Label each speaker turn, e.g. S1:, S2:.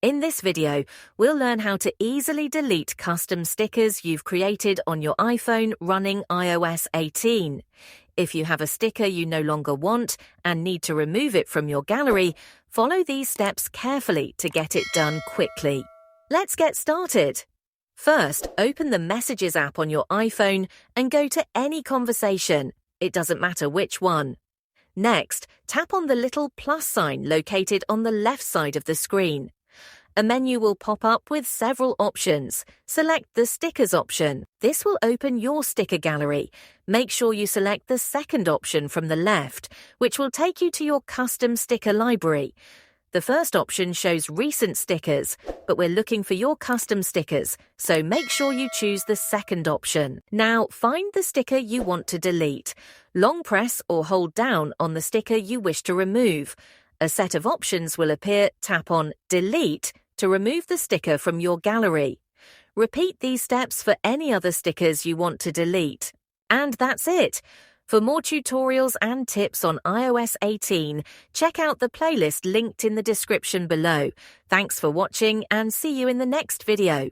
S1: In this video, we'll learn how to easily delete custom stickers you've created on your iPhone running iOS 18. If you have a sticker you no longer want and need to remove it from your gallery, follow these steps carefully to get it done quickly. Let's get started. First, open the Messages app on your iPhone and go to any conversation. It doesn't matter which one. Next, tap on the little plus sign located on the left side of the screen. A menu will pop up with several options. Select the Stickers option. This will open your sticker gallery. Make sure you select the second option from the left, which will take you to your custom sticker library. The first option shows recent stickers, but we're looking for your custom stickers, so make sure you choose the second option. Now, find the sticker you want to delete. Long press or hold down on the sticker you wish to remove. A set of options will appear. Tap on Delete to remove the sticker from your gallery. Repeat these steps for any other stickers you want to delete. And that's it. For more tutorials and tips on iOS 18, check out the playlist linked in the description below. Thanks for watching and see you in the next video.